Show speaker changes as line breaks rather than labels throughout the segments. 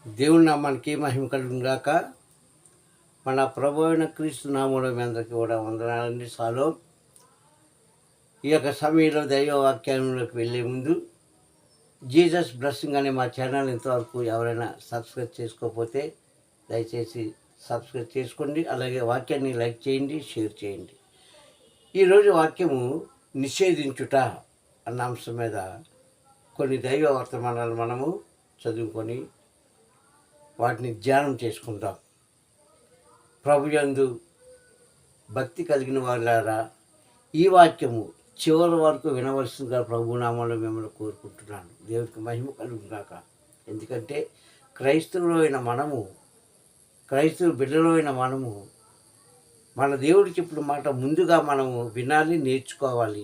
దేవుని నామానికి మహిమ కలుగును గాక. మన ప్రభు అయిన క్రీస్తు నామములో మీ అందరికీ కూడా వందనాలండి. ఈ యొక్క సమయంలో దైవ వాక్యంలోకి వెళ్ళే ముందు జీసస్ బ్లెస్సింగ్ అనే మా ఛానల్ ఇంతవరకు ఎవరైనా సబ్స్క్రైబ్ చేసుకోకపోతే దయచేసి సబ్స్క్రైబ్ చేసుకోండి. అలాగే వాక్యాన్ని లైక్ చేయండి, షేర్ చేయండి. ఈరోజు వాక్యము నిషేధించుట అన్న అంశం మీద కొన్ని దైవ వర్తమానాలు మనము చదువుకొని వాటిని ధ్యానం చేసుకుందాం. ప్రభుయందు భక్తి కలిగిన వారులారా, ఈ వాక్యము చివరి వరకు వినవలసిందిగా ప్రభునామంలో మిమ్మల్ని కోరుకుంటున్నాను. దేవుడికి మహిమ కలుగుగాక. ఎందుకంటే క్రైస్తవ బిడ్డలైన మనము మన దేవుడు చెప్పిన మాట ముందుగా మనము వినాలి, నేర్చుకోవాలి,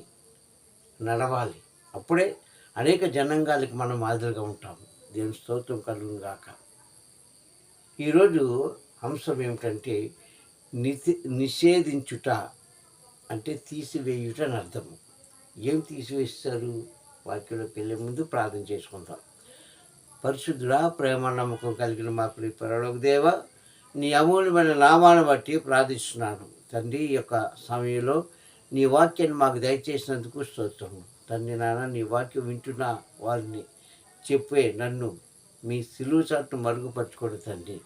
నడవాలి. అప్పుడే అనేక జనాంగాలకు మనం మాదిరిగా ఉంటాము. దేవుని స్తోత్రం కలుగుగాక. ఈరోజు అంశం ఏమిటంటే నిషేధించుట అంటే తీసివేయుట అని అర్థము. ఏం తీసివేస్తారు? వాక్యంలోకి వెళ్ళే ముందు ప్రార్థన చేసుకుంటాం. పరిశుద్ధుడా, ప్రేమ నమ్మకం కలిగిన మా ప్రియ పరలోక దేవ, నీ అమూల్యమైన నామాన్ని బట్టి ప్రార్థిస్తున్నాను తండ్రి. ఈ యొక్క సమయంలో నీ వాక్యాన్ని మాకు దయచేసినందుకు స్తోత్రము తండ్రి. నాన్న, నీ వాక్యం వింటున్న వారిని చెప్పే నన్ను మీ సిలువ చాటును మరుగుపరచుకోండి తండ్రి.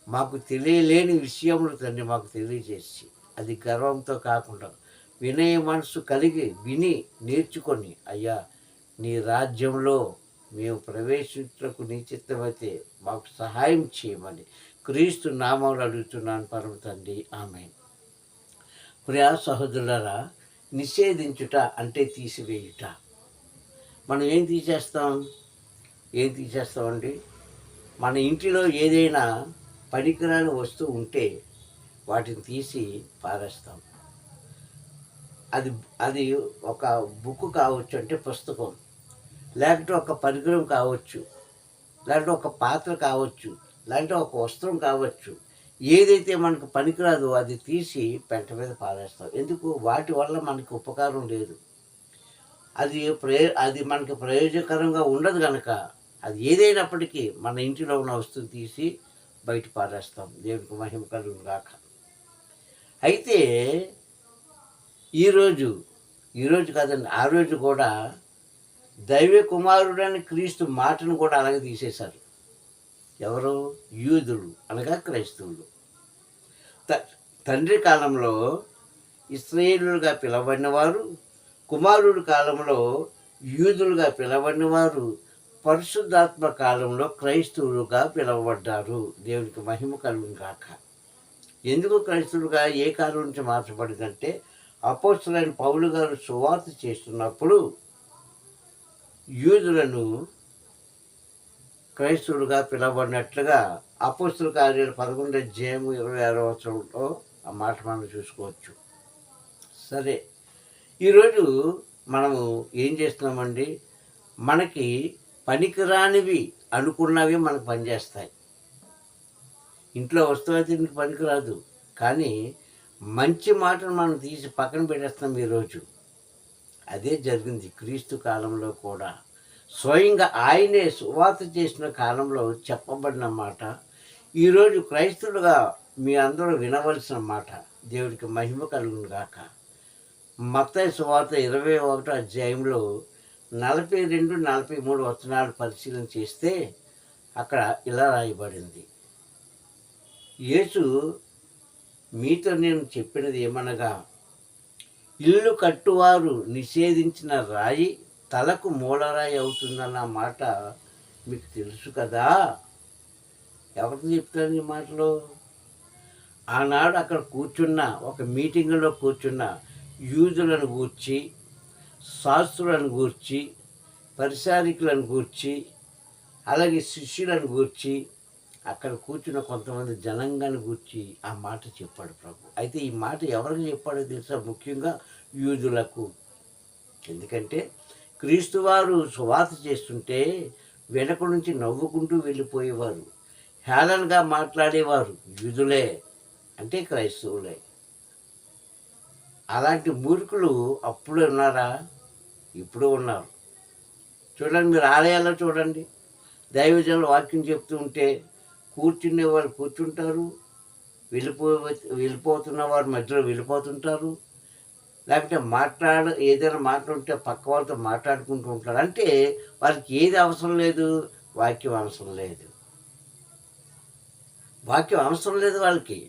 మాకు తెలియలేని విషయములు తండ్రి మాకు తెలియజేసి, అది గర్వంతో కాకుండా వినయ మనసు కలిగి విని నేర్చుకొని, అయ్యా నీ రాజ్యంలో మేము ప్రవేశించకు నీ చిత్తమైతే మాకు సహాయం చేయమని క్రీస్తు నామంలో అడుగుతున్నాను పరమ తండ్రి. ఆమేన్. ప్రియా సహోదరులారా, నిషేధించుట అంటే తీసివేయుట. మనం ఏం తీసేస్తామండి? మన ఇంటిలో ఏదైనా పనికిరాని వస్తువు ఉంటే వాటిని తీసి పారేస్తాం. అది ఒక బుక్ కావచ్చు, అంటే పుస్తకం, లేకపోతే ఒక పరికరం కావచ్చు, లేకపోతే ఒక పాత్ర కావచ్చు, లేకపోతే ఒక వస్త్రం కావచ్చు. ఏదైతే మనకు పనికిరాదో అది తీసి పెంట మీద పారేస్తాం. ఎందుకు? వాటి వల్ల మనకు ఉపకారం లేదు. అది మనకి ప్రయోజనకరంగా ఉండదు కనుక అది ఏదైనప్పటికీ మన ఇంటిలో ఉన్న వస్తువుని తీసి బయట పారేస్తాం. దేవునికి మహిమ కలుగును గాక. అయితే ఈరోజు కాదండి, ఆ రోజు కూడా దైవ కుమారుడని క్రీస్తు మాటను కూడా అలాగే తీసేశారు. ఎవరు? యూదులు, అనగా క్రైస్తవులు. తండ్రి కాలంలో ఇశ్రాయేలుగా పిలవబడిన వారు, కుమారుడి కాలంలో యూదులుగా పిలవబడిన వారు, పరిశుద్ధాత్మ కాలంలో క్రైస్తవులుగా పిలువబడ్డారు. దేవునికి మహిమ కలుగును గాక. ఎందుకు క్రైస్తవులుగా ఏ కాలం నుంచి మార్చబడిందంటే, అపోస్తలుడైన పౌలు గారు సువార్త చేస్తున్నప్పుడు యూదులను క్రైస్తవులుగా పిలువబడినట్లుగా అపోస్తల కార్యాలు 11:26 ఆ మాట మనం చూసుకోవచ్చు. సరే, ఈరోజు మనము ఏం చేస్తున్నామండి? మనకి పనికిరానివి అనుకున్నవి మనకు పనిచేస్తాయి. ఇంట్లో వస్తువు అయితే నీకు పనికిరాదు, కానీ మంచి మాటను మనం తీసి పక్కన పెట్టేస్తాం ఈరోజు. అదే జరిగింది క్రీస్తు కాలంలో కూడా. స్వయంగా ఆయనే సువార్త చేసిన కాలంలో చెప్పబడిన మాట ఈరోజు క్రైస్తవులుగా మీ అందరూ వినవలసిన మాట. దేవుడికి మహిమ కలుగును గాక. మత్తయి సువార్త 21వ అధ్యాయంలో 42-43 వచనాలు పరిశీలన చేస్తే అక్కడ ఇలా రాయబడింది. యేసు మీతో నేను చెప్పినది ఏమనగా, ఇల్లు కట్టువారు నిషేధించిన రాయి తలకు మూలరాయి అవుతుందన్న మాట మీకు తెలుసు కదా. ఎవరిని చెప్తాను ఈ మాటలో? ఆనాడు అక్కడ ఒక మీటింగ్లో కూర్చున్న యూదులను గూర్చి, శాస్త్రులను గూర్చి, పరిచారికులను గూర్చి, అలాగే శిష్యులను గూర్చి, అక్కడ కూర్చున్న కొంతమంది జనాంగాన్ని గూర్చి ఆ మాట చెప్పాడు ప్రభు. అయితే ఈ మాట ఎవరికి చెప్పాడో తెలుసా? ముఖ్యంగా యూదులకు. ఎందుకంటే క్రీస్తు వారు సువార్త చేస్తుంటే వెనక నుంచి నవ్వుకుంటూ వెళ్ళిపోయేవారు. హేళనగా మాట్లాడేవారు యూదులే, అంటే క్రైస్తవులే. అలాంటి మూర్ఖులు అప్పుడు ఉన్నారా? ఇప్పుడు ఉన్నారు. చూడండి, మీరు ఆలయాల్లో చూడండి, దైవజనులు వాక్యం చెప్తూ ఉంటే కూర్చునే వాళ్ళు కూర్చుంటారు, వెళ్ళిపో వెళ్ళిపోతున్న వారు మధ్యలో వెళ్ళిపోతుంటారు. లేకపోతే ఏదైనా మాట్లాడుంటే పక్క వాళ్ళతో మాట్లాడుకుంటూ ఉంటారు. అంటే వారికి ఏది అవసరం లేదు? వాక్యం అవసరం లేదు. వాక్యం అవసరం లేదు వాళ్ళకి.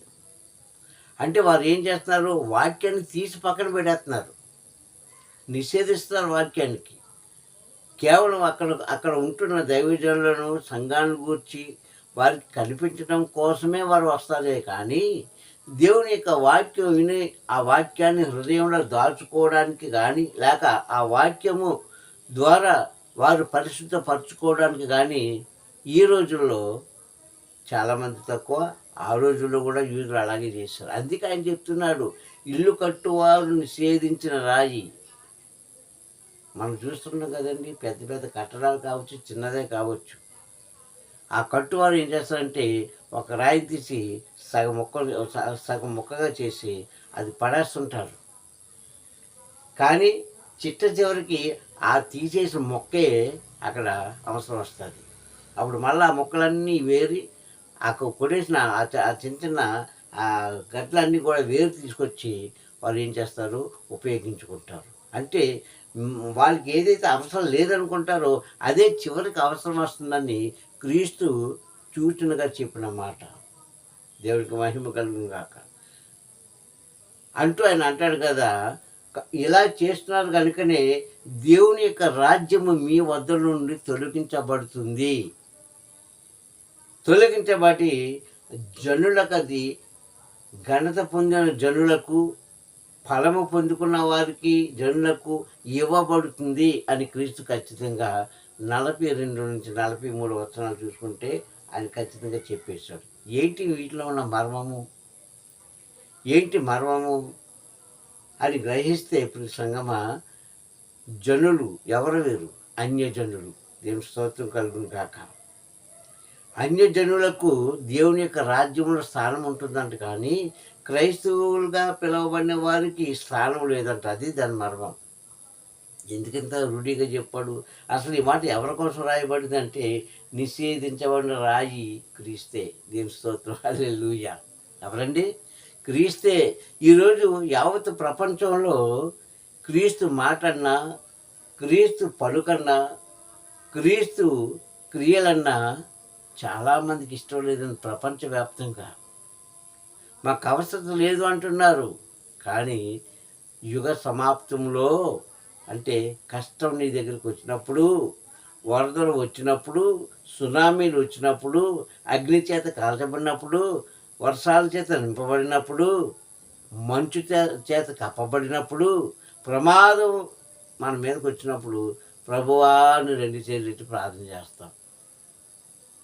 అంటే వారు ఏం చేస్తున్నారు? వాక్యాన్ని తీసి పక్కన పెట్టేస్తున్నారు, నిషేధిస్తున్నారు వాక్యానికి. కేవలం అక్కడ అక్కడ ఉంటున్న దైవజనులను, సంఘాన్ని గూర్చి వారికి కనిపించడం కోసమే వారు వస్తారే కానీ దేవుని యొక్క వాక్యం విని ఆ వాక్యాన్ని హృదయంలో దాచుకోవడానికి కానీ, లేక ఆ వాక్యము ద్వారా వారు పరిశుద్ధపరచుకోవడానికి కానీ ఈ రోజుల్లో చాలామంది తక్కువ. ఆ రోజుల్లో కూడా యూదులు అలాగే చేశారు. అందుకే ఆయన చెప్తున్నాడు, ఇల్లు కట్టువారు నిషేధించిన రాయి. మనం చూస్తున్నాం కదండి, పెద్ద పెద్ద కట్టడాలు కావచ్చు, చిన్నదే కావచ్చు. ఆ కట్టువారు ఏం చేస్తారంటే ఒక రాయి తీసి సగం ముక్కగా చేసి అది పడేస్తుంటారు. కానీ చివరికి ఆ తీసేసిన మొక్కే అక్కడ అవసరం వస్తుంది. అప్పుడు మళ్ళీ ఆ మొక్కలన్నీ వేరి కొట్టేసిన ఆ చిన్న చిన్న గట్లన్నీ కూడా వేరు తీసుకొచ్చి వాళ్ళు ఏం చేస్తారు? ఉపయోగించుకుంటారు. అంటే వాళ్ళకి ఏదైతే అవసరం లేదనుకుంటారో అదే చివరికి అవసరం వస్తుందని క్రీస్తు సూచనగా చెప్పిన మాట. దేవుడికి మహిమ కలుగును గాక అంటూ ఆయన అంటాడు కదా, ఇలా చేస్తున్నారు కనుకనే దేవుని యొక్క రాజ్యము మీ వద్ద నుండి తొలగించబడుతుంది. తొలగించబడి జనులకు, అది ఘనత పొందిన జనులకు, ఫలము పొందుకున్న వారికి, జనులకు ఇవ్వబడుతుంది అని క్రీస్తు ఖచ్చితంగా 42 నుంచి 43 వచనాలు చూసుకుంటే ఆయన ఖచ్చితంగా చెప్పేశాడు. ఏంటి వీటిలో ఉన్న మర్మము? ఏంటి మర్మము అని గ్రహిస్తే ఇప్పుడు సంగమా, జనులు ఎవరు వేరు? అన్యజనులు. దేవుని స్తోత్రం కలుగును గాక. అన్యజనులకు దేవుని యొక్క రాజ్యంలో స్థానం ఉంటుందంట, కానీ క్రైస్తవులుగా పిలువబడిన వారికి స్థానం లేదంట. అది దాని మర్మం. ఎందుకంత రూఢిగా చెప్పాడు? అసలు ఈ మాట ఎవరి కోసం రాయబడింది అంటే, నిషేధించబడిన రాయి క్రీస్తే. దేవుని స్తోత్రం, హల్లెలూయా. ఎవరండి? క్రీస్తే. ఈరోజు యావత్ ప్రపంచంలో క్రీస్తు మాటన్నా, క్రీస్తు పలుకన్నా, క్రీస్తు క్రియలన్నా చాలామందికి ఇష్టం లేదని ప్రపంచవ్యాప్తంగా. మాకు అవసరం లేదు అంటున్నారు. కానీ యుగ సమాప్తంలో, అంటే కష్టం నీ దగ్గరికి వచ్చినప్పుడు, వరదలు వచ్చినప్పుడు, సునామీలు వచ్చినప్పుడు, అగ్ని చేత కాల్చబడినప్పుడు, వర్షాల చేత నింపబడినప్పుడు, మంచు చేత కప్పబడినప్పుడు, ప్రమాదం మన మీదకి వచ్చినప్పుడు ప్రభువాని 2 చేతులెత్తి ప్రార్థన చేస్తాం.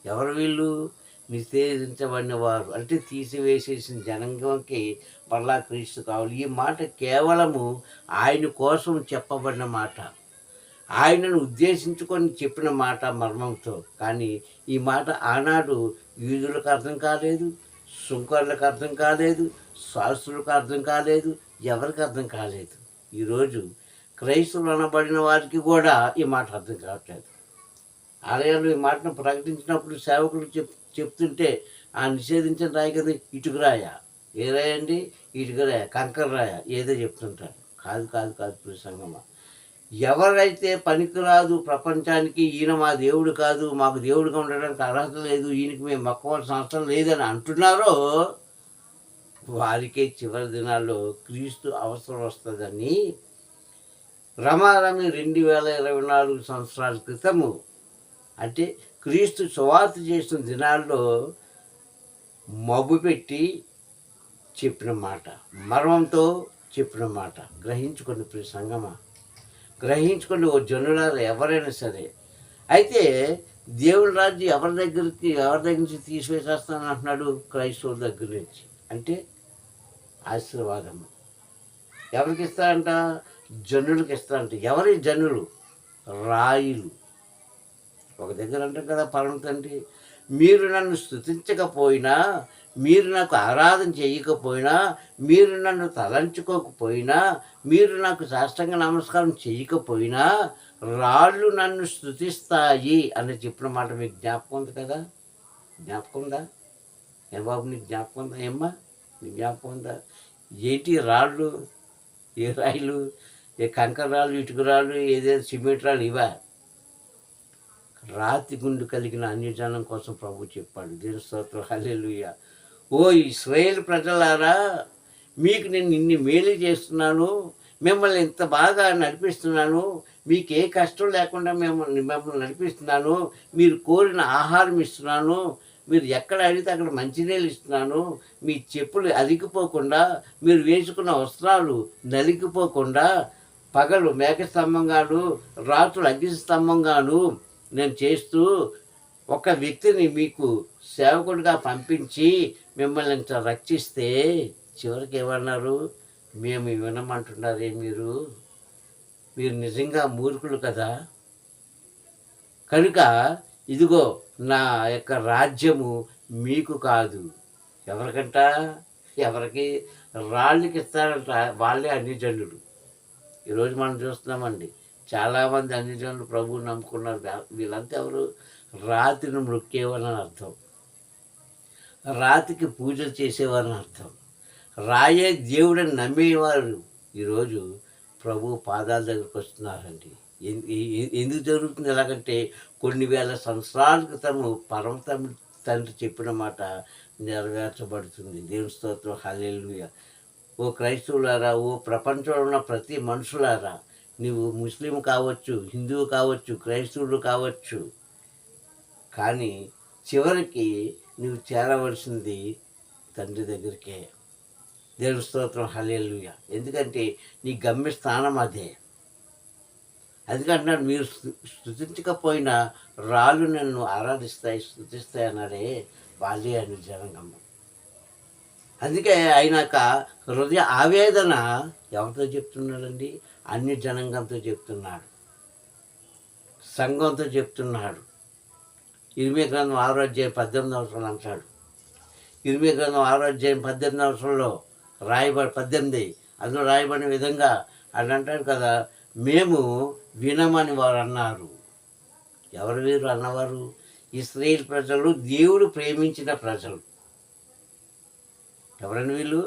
ఎవరు వీళ్ళు? నిషేధించబడిన వారు, అంటే తీసివేసేసిన జనాంగంకి మళ్ళా క్రీస్తు కావాలి. ఈ మాట కేవలము ఆయన కోసం చెప్పబడిన మాట, ఆయనను ఉద్దేశించుకొని చెప్పిన మాట మర్మంతో. కానీ ఈ మాట ఆనాడు యూదులకు అర్థం కాలేదు, సుంకర్లకు అర్థం కాలేదు, శాస్త్రులకు అర్థం కాలేదు, ఎవరికి అర్థం కాలేదు. ఈరోజు క్రైస్తవులు అనబడిన వారికి కూడా ఈ మాట అర్థం కావట్లేదు. ఆలయాలు ఈ మాటను ప్రకటించినప్పుడు సేవకులు చెప్తుంటే, ఆ నిషేధించిన రాయి కదా, ఇటుక రాయ. ఏ రాయ అండి? ఇటుక రాయ, కంకర రాయ, ఏదో చెప్తుంటారు. కాదు కాదు కాదు ప్రియ సంగమా. ఎవరైతే పనికిరాదు ప్రపంచానికి, ఈయన మా దేవుడు కాదు, మాకు దేవుడిగా ఉండడానికి అర్హత లేదు, ఈయనకి మేము మొక్కవలసిన అవసరం లేదని అంటున్నారో వారికే చివరి దినాల్లో క్రీస్తు అవసరం వస్తుందని రమారమి 2024 సంవత్సరాల క్రితము, అంటే క్రీస్తు సువార్త చేసిన దినాల్లో మబ్బు పెట్టి చెప్పిన మాట, మర్మంతో చెప్పిన మాట. గ్రహించుకోండి ప్రియ సంగమా, గ్రహించుకోండి ఓ జనులారా, ఎవరైనా సరే. అయితే దేవుని రాజ్యం ఎవరి దగ్గర నుంచి తీసివేసేస్తానని అంటున్నాడు? క్రైస్తవుల దగ్గర నుంచి. అంటే ఆశీర్వాదము ఎవరికి ఇస్తారంట? జనులకు ఇస్తారంట. ఎవరి జనులు? రాయిలు. ఒక దగ్గర అంటారు కదా, పరమ తండ్రి, మీరు నన్ను స్తుతించకపోయినా, మీరు నాకు ఆరాధన చేయకపోయినా, మీరు నన్ను తలంచుకోకపోయినా, మీరు నాకు సాష్టాంగ నమస్కారం చేయకపోయినా, రాళ్ళు నన్ను స్తుతిస్తాయి అని చెప్పిన మాట మీకు జ్ఞాపకం ఉంది కదా? జ్ఞాపకం ఉందా? ఏ బాబు నీకు జ్ఞాపకం ఉందా? ఏమ్మా నీకు జ్ఞాపకం ఉందా? ఏంటి రాళ్ళు? ఏ రాయిలు? ఏ కంకర రాళ్ళు, ఇటుక రాళ్ళు, ఏదైనా సిమెంట్ రాళ్ళు ఇవా? రాతి గుండు కలిగిన అన్యజనం కోసం ప్రభు చెప్పాడు. దేవుని స్తోత్రం, హల్లెలూయా. ఓ ఇశ్రాయేలు ప్రజలారా, మీకు నేను ఇన్ని మేలు చేస్తున్నాను, మిమ్మల్ని ఇంత బాగా నడిపిస్తున్నాను, మీకు ఏ కష్టం లేకుండా మిమ్మల్ని నడిపిస్తున్నాను, మీరు కోరిన ఆహారం ఇస్తున్నాను, మీరు ఎక్కడ అడిగితే అక్కడ మంచినీళ్ళు ఇస్తున్నాను, మీ చెప్పులు అరిగిపోకుండా, మీరు వేసుకున్న వస్త్రాలు నలిగిపోకుండా, పగలు మేఘ స్తంభంగాను, రాత్రులు అగ్ని స్తంభంగాను నేను చేస్తూ ఒక వ్యక్తిని మీకు సేవకుడిగా పంపించి మిమ్మల్ని ఇంత రక్షిస్తే చివరికి ఏమన్నారు? మేము వినమంటున్నారే మీరు నిజంగా మూర్ఖులు కదా. కనుక ఇదిగో నా యొక్క రాజ్యము మీకు కాదు. ఎవరికంట? ఎవరికి? రాళ్ళకి ఇస్తారంట. వాళ్ళే అన్ని జనులు. ఈరోజు మనం చూస్తున్నామండి, చాలామంది అన్ని జనులు ప్రభువుని నమ్ముకున్నారు. వీళ్ళంతా ఎవరు? రాతిని మొక్కేవారని అర్థం, రాతికి పూజలు చేసేవారని అర్థం, రాయే దేవుడని నమ్మేవారు ఈరోజు ప్రభు పాదాల దగ్గరికి వస్తున్నారండి. ఎందుకు జరుగుతుంది ఎలాగంటే, కొన్ని వేల సంవత్సరాల క్రితము పరమ తండ్రి చెప్పిన మాట నెరవేర్చబడుతుంది. దేవుని స్తోత్రం, హల్లెలూయా. ఓ క్రైస్తవులారా, ఓ ప్రపంచంలో ఉన్న ప్రతి మనుషులారా, నువ్వు ముస్లిం కావచ్చు, హిందువు కావచ్చు, క్రైస్తవుడు కావచ్చు, కానీ చివరికి నువ్వు చేరవలసింది తండ్రి దగ్గరికే. దేవుని స్తోత్రం, హల్లెలూయా. ఎందుకంటే నీ గమ్యస్థానం అదే. అందుకంటున్నాడు, మీరు స్తుతించకపోయినా రాళ్ళు నన్ను ఆరాధిస్తాయి, స్తుతిస్తాయి అన్నాడే, వాళ్ళే అని జనంగమ్మ. అందుకే అయినాక హృదయ ఆవేదన ఎవరితో చెప్తున్నాడండి? అన్ని జనాంగంతో చెప్తున్నాడు, సంఘంతో చెప్తున్నాడు. ఇర్మీయా గ్రంథం 6వ అధ్యాయం 18వ అంటాడు. ఇర్మీయా గ్రంథం 6వ అధ్యాయం 18వ రాయబడి 18 అందులో రాయబడిన విధంగా అని అంటాడు కదా, మేము వినమని వారు అన్నారు. ఎవరు వీరు అన్నవారు? ఇశ్రాయేలు ప్రజలు, దేవుడు ప్రేమించిన ప్రజలు. ఎవరని వీళ్ళు?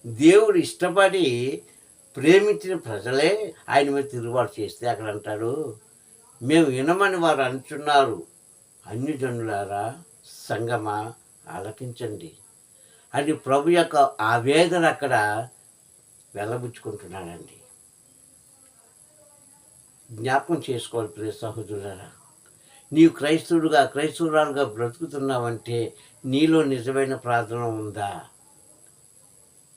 దేవుడు ఇష్టపడి ప్రేమించిన ప్రజలే ఆయన మీద తిరుగుబాటు చేస్తే అక్కడ అంటాడు, మేము వినమని వారు అంటున్నారు. అన్ని జనులారా, సంగమా ఆలకించండి అని ప్రభు యొక్క ఆవేదన అక్కడ వెళ్ళబుచ్చుకుంటున్నాడండి. జ్ఞాపకం చేసుకోవాలి ప్రియ సహోదరులారా, నీవు క్రైస్తవురాలుగా బ్రతుకుతున్నావంటే నీలో నిజమైన ప్రార్థన ఉందా?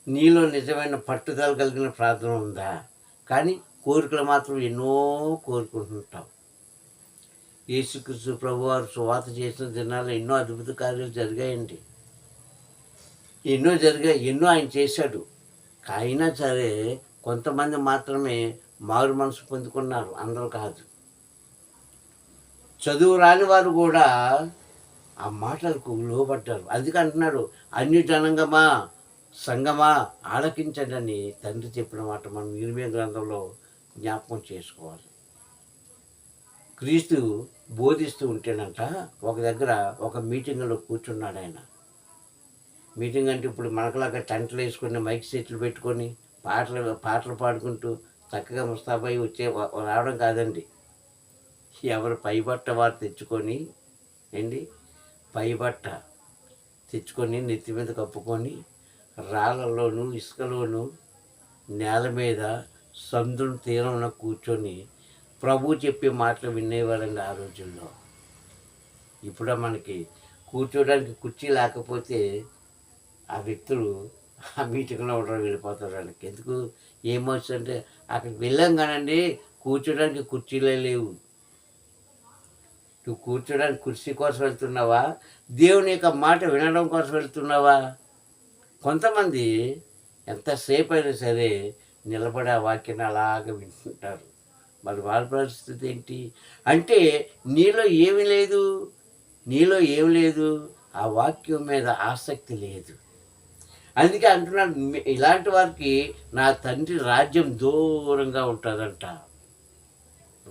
నీలో నిజమైన పట్టుదల కలిగిన ప్రార్థన ఉందా? కానీ కోరికలు మాత్రం ఎన్నో కోరుకుంటుంటాం. యేసుక్రీస్తు ప్రభువారు సువార్త చేసిన దినాల్లో ఎన్నో అద్భుత కార్యాలు జరిగాయండి, ఎన్నో ఆయన చేశాడు. అయినా సరే కొంతమంది మాత్రమే మారు మనసు పొందుకున్నారు, అందరూ కాదు. చదువు రాని వారు కూడా ఆ మాటలకు లోబడ్డారు. అందుకే అంటున్నాడు, అన్ని జనాంగమా, సంగమా ఆలకించండి అని తండ్రి చెప్పిన మాట మనం ఇర్మీయా గ్రంథంలో జ్ఞాపకం చేసుకోవాలి. క్రీస్తు బోధిస్తూ ఉంటేనంట ఒక దగ్గర ఒక మీటింగ్లో కూర్చున్నాడు ఆయన. మీటింగ్ అంటే ఇప్పుడు మనకులాగా టెంట్లు వేసుకొని మైక్ సెట్లు పెట్టుకొని పాటలు పాడుకుంటూ చక్కగా ముస్తాబై రావడం కాదండి. ఎవరు పైబట్ట వారు తెచ్చుకొని పైబట్ట తెచ్చుకొని నెత్తి మీద కప్పుకొని రాళ్ళలోను ఇసుకలోను నేల మీద సముద్రం తీరంలో కూర్చొని ప్రభు చెప్పే మాటలు వినేవారండి ఆ రోజుల్లో. ఇప్పుడు మనకి కూర్చోడానికి కుర్చీ లేకపోతే ఆ వ్యక్తులు ఆ మీటింగ్లో ఉండడం వెళ్ళిపోతారు. వాళ్ళకి ఎందుకు ఏమొచ్చంటే అక్కడికి వెళ్ళాం కానండి, కూర్చోడానికి కుర్చీలే లేవు. నువ్వు కూర్చోడానికి కుర్చీ కోసం వెళ్తున్నావా? దేవుని యొక్క మాట వినడం కోసం వెళ్తున్నావా? కొంతమంది ఎంతసేపు అయినా సరే నిలబడి ఆ వాక్యాన్ని అలాగే వింటుంటారు. మరి వాళ్ళ పరిస్థితి ఏంటి అంటే, నీలో ఏమీ లేదు, ఆ వాక్యం మీద ఆసక్తి లేదు. అందుకే అంటున్నాడు, ఇలాంటి వారికి నా తండ్రి రాజ్యం దూరంగా ఉంటుందంట.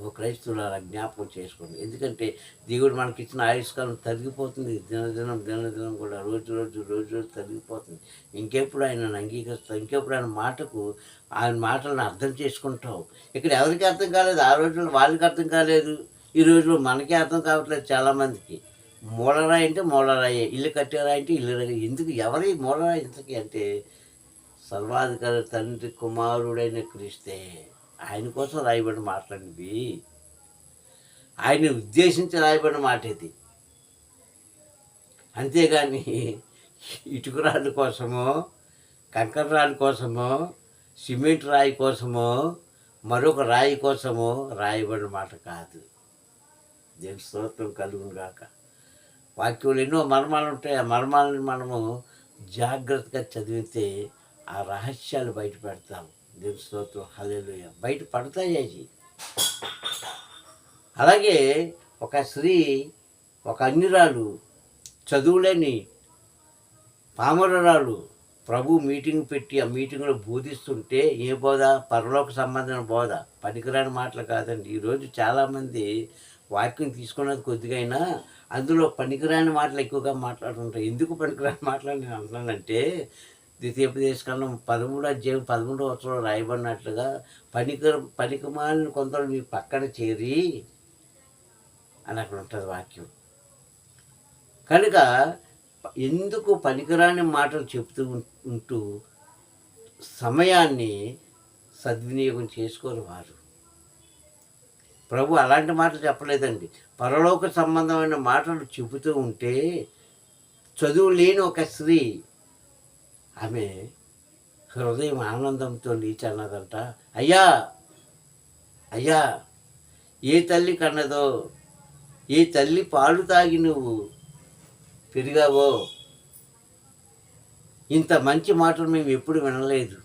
ఓ క్రైస్తవులారా జ్ఞాపకం చేసుకోండి. ఎందుకంటే దేవుడు మనకిచ్చిన ఆయుష్కాలం తరిగిపోతుంది. దినదినం కూడా రోజు తరిగిపోతుంది. ఇంకెప్పుడు ఆయనను అంగీకరిస్తావు? ఇంకెప్పుడు ఆయన మాటలను అర్థం చేసుకుంటావు? ఇక్కడ ఎవరికి అర్థం కాలేదు. ఆ రోజుల్లో వాళ్ళకి అర్థం కాలేదు. ఈ రోజుల్లో మనకే అర్థం కావట్లేదు చాలామందికి. మూలరాయి అంటే మూలరాయే, ఇల్లు కట్టారా అంటే ఇల్లు ఎందుకు ఎవరి మూలరాయి ఇంతకీ అంటే సర్వాధికారి తండ్రి కుమారుడైన క్రీస్తే. ఆయన కోసం రాయబడిన మాటలండి. ఆయన ఉద్దేశించి రాయబడిన మాట ఇది. అంతేగాని ఇటుకరాళ్ళ కోసమో, కంకర రాళ్ళ కోసమో, సిమెంట్ రాయి కోసమో, మరొక రాయి కోసమో రాయబడిన మాట కాదు. దేవుని స్తోత్రం కలుగును గాక. వాక్యంలో ఎన్నో మర్మాలు ఉంటాయి. ఆ మర్మాలను మనము జాగ్రత్తగా చదివితే ఆ రహస్యాలు బయట పెడతాము. దేవుని స్తోత్రం హల్లెలూయా. బయట పడతాయి అవి. అలాగే ఒక స్త్రీ, ఒక అన్యురాలు, చదువులేని పామరురాలు ప్రభు మీటింగ్ పెట్టి ఆ మీటింగ్లో బోధిస్తుంటే ఏ బోధ? పరలోక సంబంధమైన బోధ, పనికిరాని మాటలు కాదండి. ఈరోజు చాలామంది వాక్యం తీసుకున్నది కొద్దిగా అయినా అందులో పనికిరాని మాటలు ఎక్కువగా మాట్లాడుతుంటారు. ఎందుకు పనికిరాని మాటలు నేను అంటున్నానంటే, ద్వితీయోపదేశకాండం 13:13 రాయబడినట్లుగా పనికిమాలిన కొందరు మీ పక్కన చేరి అని అక్కడ ఉంటుంది వాక్యం. కనుక ఎందుకు పనికిరాని మాటలు చెప్తూ ఉంటూ సమయాన్ని సద్వినియోగం చేసుకోరు వారు. ప్రభు అలాంటి మాటలు చెప్పలేదండి. పరలోక సంబంధమైన మాటలు చెబుతూ ఉంటే చదువు లేని ఒక స్త్రీ, ఆమె హృదయం ఆనందంతో లేచి అన్నదంట, అయ్యా అయ్యా, ఏ తల్లి కన్నదో, ఏ తల్లి పాలు తాగి నువ్వు పెరిగావో, ఇంత మంచి మాటలు మేము ఎప్పుడు వినలేదు.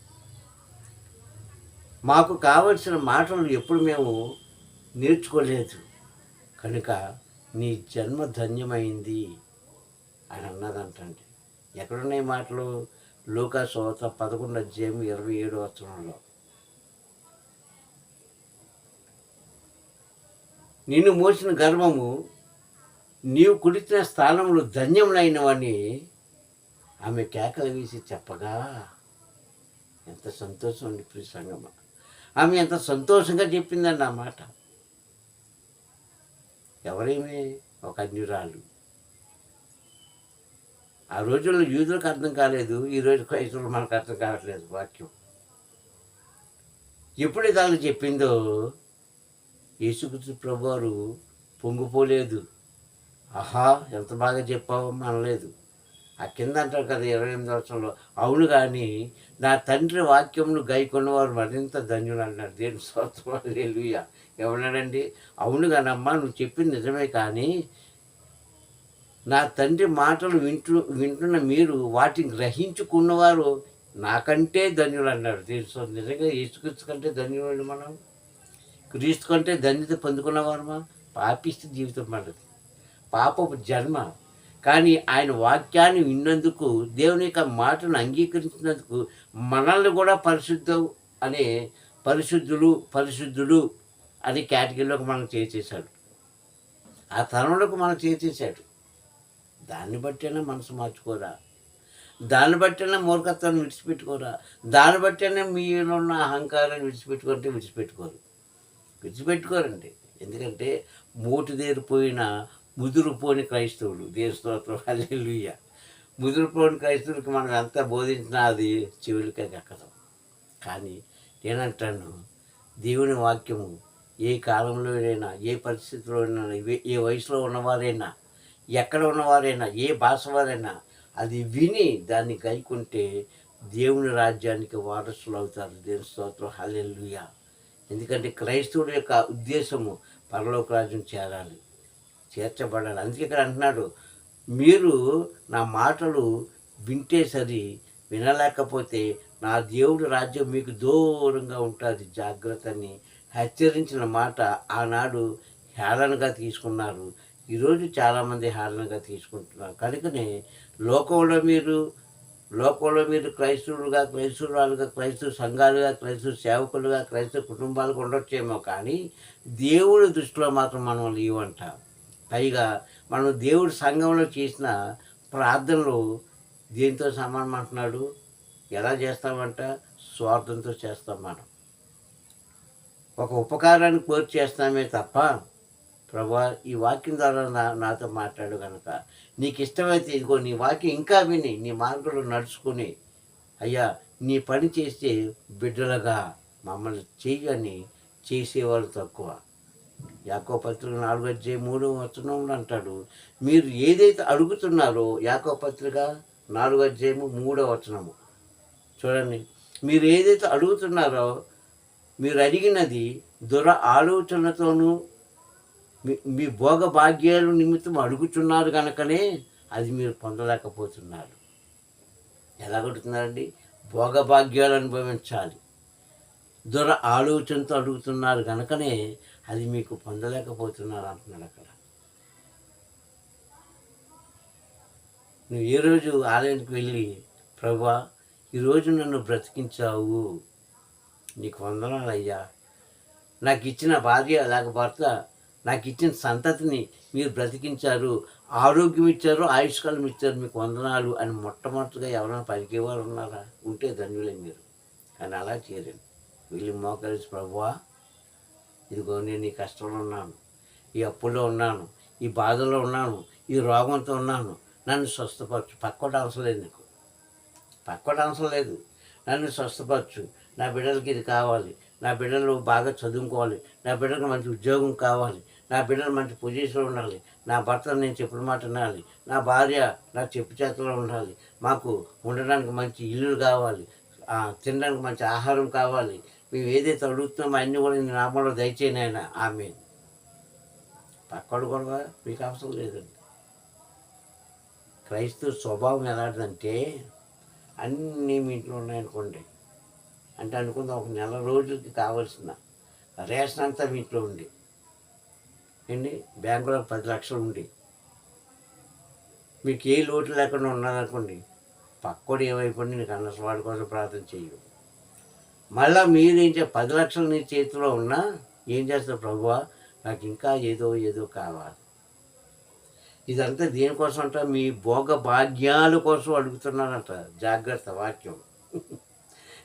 మాకు కావలసిన మాటలు ఎప్పుడు మేము నేర్చుకోలేదు. కనుక నీ జన్మ ధన్యమైంది అని అన్నదంటండి. ఎక్కడున్నాయి మాటలు? లూకా సువార్త 11:27 నిన్ను మోసిన గర్భము, నీవు కుడిచిన స్థానంలో ధన్యములైనవని ఆమె కేకలు వేసి చెప్పగా ఎంత సంతోషం అండి ప్రియ సంగమా. ఆమె ఎంత సంతోషంగా చెప్పిందండి ఆ మాట. ఎవరేమి? ఒక అన్యురాలు. ఆ రోజుల్లో యూదులకు అర్థం కాలేదు. ఈరోజు క్రైస్తవులు మనకు అర్థం కావట్లేదు వాక్యం. ఎప్పుడైతే వాళ్ళు చెప్పిందో యేసుక్రీస్తు ప్రభువారు పొంగిపోలేదు. ఆహా ఎంత బాగా చెప్పావమ్మా అనలేదు. ఆ కింద అంటారు కదా 28 అవును కానీ నా తండ్రి వాక్యమును గైకొన్నవారు మరింత ధన్యులు అన్నాడు. దేవుని స్తోత్రం హల్లెలూయా. ఎవరన్నాడండి? అవును కానమ్మా, నువ్వు చెప్పింది నిజమే, కానీ నా తండ్రి మాటలు వింటున్న మీరు వాటిని గ్రహించుకున్నవారు నాకంటే ధన్యులు అన్నాడు. దేవుని నిజంగా యేసుక్రీస్తు కంటే ధన్యులు మనం. క్రీస్తు కంటే ధన్యత పొందుకున్నవారమా? పాపిష్టి జీవితం మనది, పాపపు జన్మ. కానీ ఆయన వాక్యాన్ని విన్నందుకు, దేవుని యొక్క మాటను అంగీకరించినందుకు మనల్ని కూడా పరిశుద్ధుడు అనే కేటగిరీలోకి మనం చేసేసాడు. ఆ తరంలోకి మనం చేసేసాడు. దాన్ని బట్టైనా మనసు మార్చుకోరా? దాన్ని బట్టైనా మూర్ఖత్వాన్ని విడిచిపెట్టుకోరా? దాన్ని బట్టైనా మీలో ఉన్న అహంకారాన్ని విడిచిపెట్టుకోరండి. ఎందుకంటే మోటుదేరిపోయిన ముదురుపోని క్రైస్తవులు. దేవుని స్తోత్రం హల్లెలూయా. ముదురుపోని క్రైస్తవులకి మనం ఎంత బోధించినా అది చెవులకే ఎక్కదు. కానీ నేనంటాను, దేవుని వాక్యము ఏ కాలంలోనైనా, ఏ పరిస్థితిలోనైనా, ఏ వయసులో ఉన్నవారైనా, ఎక్కడ ఉన్నవారైనా, ఏ భాష వారైనా అది విని దాన్ని గైకుంటే దేవుని రాజ్యానికి వారసులు అవుతారు. దేవుని స్తోత్రం హల్లెలూయా. ఎందుకంటే క్రైస్తవుడి యొక్క ఉద్దేశము పరలోక రాజ్యం చేర్చబడాలి. అందుకే ఇక్కడ అంటున్నాడు, మీరు నా మాటలు వింటే సరి, వినలేకపోతే నా దేవుడి రాజ్యం మీకు దూరంగా ఉంటుంది, జాగ్రత్త అని హెచ్చరించిన మాట ఆనాడు హేళనగా తీసుకున్నారు. ఈరోజు చాలామంది హేళనగా తీసుకుంటున్నారు. కనుకనే లోకంలో మీరు లోకంలో మీరు క్రైస్తవులుగా, క్రైస్తవురాలుగా, క్రైస్తవ సంఘాలుగా, క్రైస్తవ సేవకులుగా, క్రైస్తవ కుటుంబాలుగా ఉండొచ్చేమో కానీ దేవుడి దృష్టిలో మాత్రం మనం లేవంట. పైగా మనం దేవుడి సంఘంలో చేసిన ప్రార్థనలు దేంతో సమానం అంటున్నాడు? ఎలా చేస్తామంట? స్వార్థంతో చేస్తాం మనం. ఒక ఉపకారాన్ని కోరి చేస్తామే తప్ప, ప్రభా ఈ వాక్యం ద్వారా నాతో మాట్లాడు కనుక నీకు ఇష్టమైతే ఇదిగో నీ వాక్యం ఇంకా విని నీ మార్గంలో నడుచుకుని అయ్యా నీ పని చేస్తే బిడ్డలుగా మమ్మల్ని చెయ్యని చేసేవాళ్ళు తక్కువ. యాకోబు పత్రిక 4:3 అంటాడు, మీరు ఏదైతే అడుగుతున్నారో యాకోబు పత్రిక 4:3 చూడండి, మీరు ఏదైతే అడుగుతున్నారో మీరు అడిగినది దుర ఆలోచనతోనూ మీ భోగ భాగ్యాల నిమిత్తం అడుగుతున్నారు కనుకనే అది మీరు పొందలేకపోతున్నారు. ఎలా అడుగుతున్నారండి? భోగ భాగ్యాలు అనుభవించాలి. దుర ఆలోచనతో అడుగుతున్నారు కనుకనే అది మీకు పొందలేకపోతున్నారు అంటున్నాడు అక్కడ. నువ్వు ఏ రోజు ఆలయానికి వెళ్ళి ప్రభువా ఈరోజు నన్ను బ్రతికించావు, నీకు వందనాలు అయ్యా, నాకు ఇచ్చిన భార్య లేక భర్త, నాకు ఇచ్చిన సంతతిని మీరు బ్రతికించారు, ఆరోగ్యం ఇచ్చారు, ఆయుష్కాలం ఇచ్చారు, మీకు వందనాలు అని మొట్టమొదటిగా ఎవరైనా పలికేవారు ఉన్నారా? ఉంటే ధన్యులే మీరు. కానీ అలా చేయరండి. వెళ్ళి మోకరించి ప్రభువా ఇదిగో నేను ఈ కష్టంలో ఉన్నాను, ఈ అప్పుల్లో ఉన్నాను, ఈ బాధలో ఉన్నాను, ఈ రోగంతో ఉన్నాను, నన్ను స్వస్థపరచు. పక్కోటి అవసరం లేదు, నీకు పక్కోటి అవసరం లేదు, నన్ను స్వస్థపరచు. నా బిడ్డలకి ఇది కావాలి, నా బిడ్డలు బాగా చదువుకోవాలి, నా బిడ్డలకు మంచి ఉద్యోగం కావాలి, నా బిడ్డలు మంచి పొజిషన్లో ఉండాలి, నా భర్త నేను చెప్పిన మాట వినాలి, నా భార్య నా చెప్పు చేతిలో ఉండాలి, మాకు ఉండడానికి మంచి ఇల్లు కావాలి, తినడానికి మంచి ఆహారం కావాలి, మేము ఏదైతే అడుగుతున్నామో అన్నీ కూడా నేను నామంలో దయచేయను ఆయన. ఆమె పక్కడు కూడా మీకు అవసరం లేదండి. క్రైస్తవ స్వభావం ఎలాంటిదంటే అన్నీ మీ ఇంట్లో ఉన్నాయనుకోండి, అంటే అనుకుందాం ఒక నెల రోజులకి కావాల్సిన రేషన్ అంతా మీ ఇంట్లో ఉంది అండి, బ్యాంకులో 10 లక్షలు ఉండి మీకు ఏ లోటు లేకుండా ఉన్నదనుకోండి, పక్కోడు ఏమైపోయింది నీకు అన్న వాడి కోసం ప్రార్థన చేయు. మళ్ళీ మీరేం 10 లక్షలు నీ చేతిలో ఉన్నా ఏం చేస్తారు? ప్రభువా నాకు ఇంకా ఏదో కావాలి. ఇదంతా దేనికోసం అంట? మీ భోగ భాగ్యాల కోసం అడుగుతున్నారంట. జాగ్రత్త వాక్యం.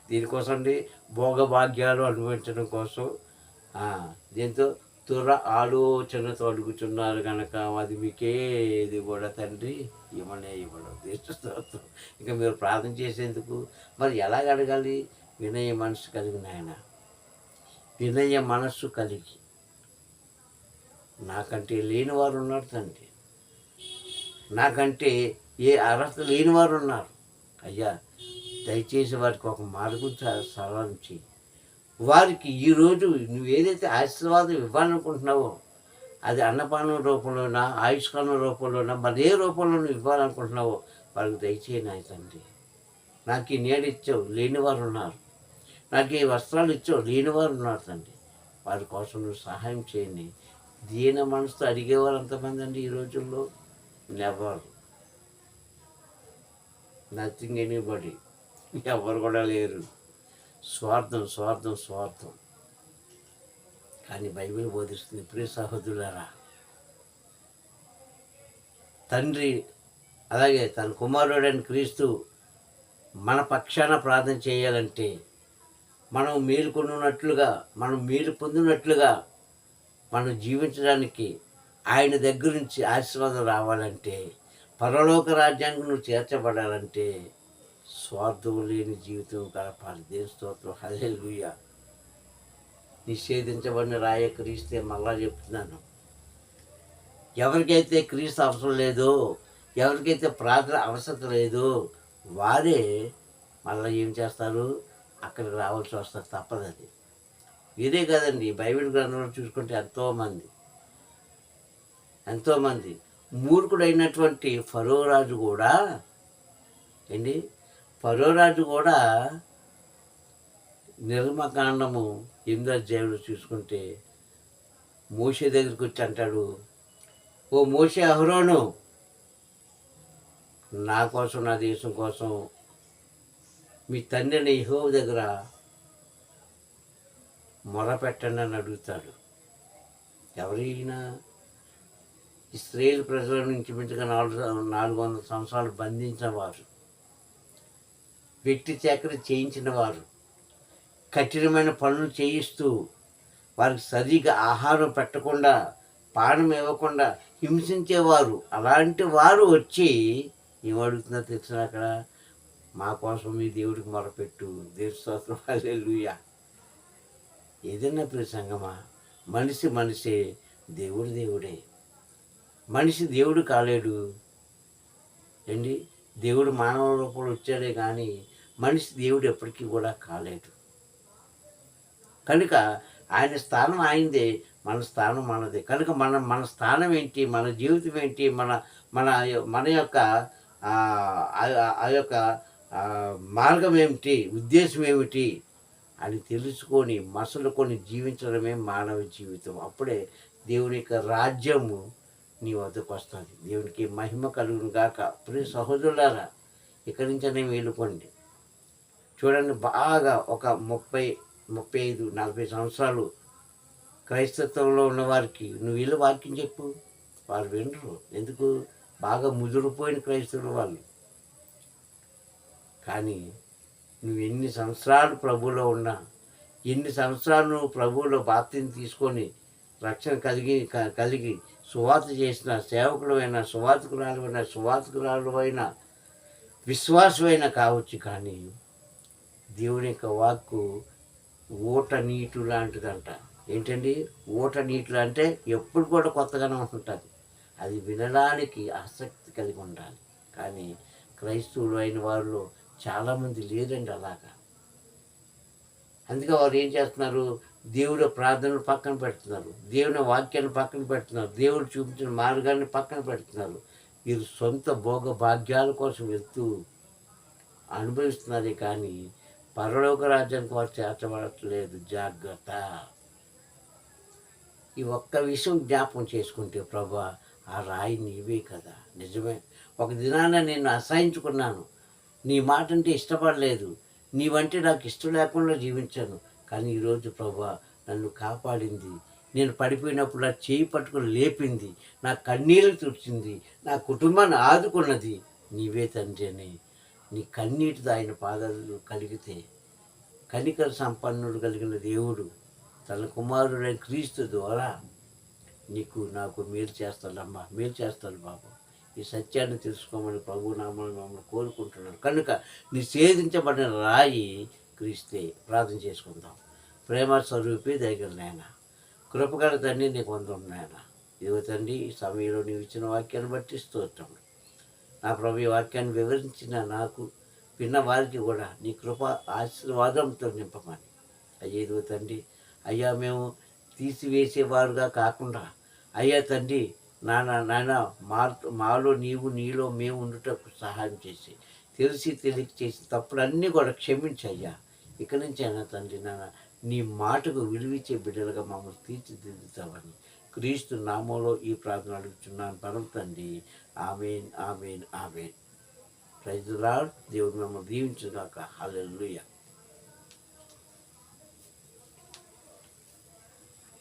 దీనికోసం అండి, భోగ భాగ్యాలు అనుభవించడం కోసం దీంతో దుర ఆలోచనతో అడుగుతున్నారు కనుక అది మీకేది కూడా తండ్రి ఇవ్వడం దేశం. ఇంకా మీరు ప్రార్థన చేసేందుకు మరి ఎలాగ అడగాలి? వినయ మనసు కలిగిన ఆయన, వినయ మనస్సు కలిగి, నాకంటే లేని వారు ఉన్నారు తండ్రి, నాకంటే ఏ అర్హత లేని వారు ఉన్నారు అయ్యా, దయచేసి వారికి ఒక మార్గం సరళం చేయి. వారికి ఈరోజు నువ్వు ఏదైతే ఆశీర్వాదం ఇవ్వాలనుకుంటున్నావో అది అన్నపానం రూపంలోనా, ఆయుష్కాలం రూపంలోనా, మరి ఏ రూపంలో నువ్వు ఇవ్వాలనుకుంటున్నావో వాళ్ళకి దయచేయి నాయ తండ్రి. నాకు ఈ నీడ ఇచ్చావు, లేనివారు ఉన్నారు, నాకు ఈ వస్త్రాలు ఇచ్చావు, లేనివారు ఉన్నారు తండ్రి, వారి కోసం నువ్వు సహాయం చేయండి. దీన మనసుతో అడిగేవారు ఎంతమంది అండి ఈ రోజుల్లో? నెవర్, నథింగ్, ఎనీబడి, ఎవరు కూడా లేరు. స్వార్థం. కానీ బైబిల్ బోధిస్తుంది, ప్రియ సహోదరులారా, తండ్రి అలాగే తన కుమారుడైన క్రీస్తు మన పక్షాన ప్రార్థన చేయాలంటే, మనం మేలుకొన్నట్లుగా, మనం మేలు పొందినట్లుగా మనం జీవించడానికి ఆయన దగ్గర నుంచి ఆశీర్వాదం రావాలంటే, పరలోక రాజ్యానికి నువ్వు చేర్చబడాలంటే స్వార్థం లేని జీవితం గడపాలి. దేవుని స్తోత్రం, హల్లెలూయా. నిషేధించబడిన రాయ క్రీస్తే, మళ్ళా చెప్తున్నాను, ఎవరికైతే క్రీస్తు అవసరం లేదో, ఎవరికైతే ప్రార్థన అవసరం లేదో వారే మళ్ళీ ఏం చేస్తారు? అక్కడికి రావాల్సి వస్తారు, తప్పదు. అది ఇదే కదండి, బైబిల్ గ్రంథంలో చూసుకుంటే ఎంతోమంది మూర్ఖుడైనటువంటి ఫరో రాజు కూడా నిర్మకాండము 8వ అధ్యాయంలో చూసుకుంటే మోషే దగ్గరికి వచ్చి అంటాడు, ఓ మోషే, అహరోను, నా కోసం, నా దేశం కోసం మీ తండ్రి అయిన యెహోవా దగ్గర మొరపెట్టండి అని అడుగుతాడు. ఎవరైనా ఇశ్రాయేలు ప్రజల నుంచి మించుగా 400 సంవత్సరాలు బంధించిన వారు, వెట్టి చాకరీ చేయించిన వారు, కఠినమైన పనులు చేయిస్తూ వారికి సరిగా ఆహారం పెట్టకుండా, పానం ఇవ్వకుండా హింసించేవారు. అలాంటి వారు వచ్చి ఏమడుగుతుందో తెలిసిన అక్కడ, మా కోసం మీ దేవుడికి మొరపెట్టు. దేవుడి స్తోత్రం, హల్లెలూయా. ఏదైనా ప్రియ సంగమా, మనిషి మనిషే, దేవుడు దేవుడే. మనిషి దేవుడు కాలేడు అండి. దేవుడు మానవ రూపంలో వచ్చాడే కానీ మనిషి దేవుడు ఎప్పటికీ కూడా కాలేడు. కనుక ఆయన స్థానం ఆయనదే, మన స్థానం మనదే. కనుక మన స్థానం ఏంటి, మన జీవితం ఏంటి, మన మన మన యొక్క ఆ యొక్క మార్గం ఏమిటి, ఉద్దేశం ఏమిటి అని తెలుసుకొని మసలుకొని జీవించడమే మానవ జీవితం. అప్పుడే దేవుని యొక్క రాజ్యము నీ వద్దకు వస్తుంది. దేవునికి మహిమ కలుగును గాక. ప్రియ సహోదరులారా, ఇక్కడి నుంచనే మేలుకోండి. చూడండి, బాగా ఒక 30, 35, 40 సంవత్సరాలు క్రైస్తత్వంలో ఉన్నవారికి నువ్వు వీళ్ళు వాక్యం చెప్పు, వారు వినరు. ఎందుకు? బాగా ముదిరిపోయిన క్రైస్తవులు వాళ్ళు. కానీ నువ్వు ఎన్ని సంవత్సరాలు ప్రభువులో ఉన్నా, ఎన్ని సంవత్సరాలు నువ్వు ప్రభువులో బాప్తిని తీసుకొని రక్షణ కలిగి సువార్త చేసిన సేవకులైన, సువార్తకురాలైన విశ్వాసమైనా కావచ్చు. కానీ దేవుని యొక్క వాక్కు ఊట నీటు లాంటిదంట. ఏంటండి ఊట నీటులు అంటే? ఎప్పుడు కూడా కొత్తగానే ఉంటుంది. అది వినడానికి ఆసక్తి కలిగి ఉండాలి. కానీ క్రైస్తవులు అయిన వారిలో చాలామంది లేదండి అలాగా. అందుకే వారు ఏం చేస్తున్నారు? దేవుడి ప్రార్థనలు పక్కన పెడుతున్నారు, దేవుని వాక్యాన్ని పక్కన పెడుతున్నారు, దేవుడు చూపించిన మార్గాన్ని పక్కన పెడుతున్నారు. వీరు సొంత భోగ భాగ్యాల కోసం వెళ్తూ అనుభవిస్తున్నది. కానీ పరలోక రాజ్యానికి వారు చేర్చబడట్లేదు. జాగ్రత్త. ఈ ఒక్క విషయం జ్ఞాపకం చేసుకుంటే, ప్రభా ఆ రాయి నీవే కదా. నిజమే, ఒక దినాన నేను అసహించుకున్నాను, నీ మాట అంటే ఇష్టపడలేదు, నీవంటే నాకు ఇష్టం లేకుండా జీవించాను. కానీ ఈరోజు ప్రభా నన్ను కాపాడింది. నేను పడిపోయినప్పుడు నా చేయి పట్టుకుని లేపింది, నా కన్నీళ్ళు తుడిచింది, నా కుటుంబాన్ని ఆదుకున్నది నీవే తండ్రి అని నీ కన్నీటితో ఆయన పాదాలు కలిగితే, కనికర సంపన్నుడు కలిగిన దేవుడు తన కుమారుడైన క్రీస్తు ద్వారా నీకు నాకు మేలు చేస్తాడమ్మా, మేలు చేస్తాడు బాబు. ఈ సత్యాన్ని తెలుసుకోమని ప్రభు నామమున మమ్మల్ని కోరుకుంటున్నాను. కనుక నిషేధించబడిన రాయి క్రీస్తే. ప్రార్థన చేసుకుందాం. ప్రేమ స్వరూపి దగ్గర నాయన, కృపగల తండ్రి నీకు వందనం నాయన. ఇదిగో తండ్రి, ఈ సమయంలో నీవు ఇచ్చిన వాక్యాన్ని బట్టి స్తోత్రం. నా ప్రభు ఈ వాక్యాన్ని వివరించిన నాకు, విన్న వారికి కూడా నీ కృప ఆశీర్వాదంతో నింపమని. అయ్యా ఇదిగో తండ్రి, అయ్యా మేము తీసివేసేవారుగా కాకుండా, అయ్యా తండ్రి నాయన మాలో నీవు, నీలో మేము ఉండుటకు సహాయం చేసి, తెలియక చేసిన తప్పులన్నీ కూడా క్షమించయ్యా. ఇక్కడి నుంచి అయినా తండ్రి నాన్న నీ మాటకు విలువిచ్చే బిడ్డలుగా మమ్మల్ని తీర్చిదిద్దుతామని క్రీస్తు నామంలో ఈ ప్రార్థన అడుగుతున్నాను పరమ తండ్రి. Amen, amen, amen. Praise the lord. దేవుడు మిమ్మల్ని దీవించుగాక. హల్లెలూయా.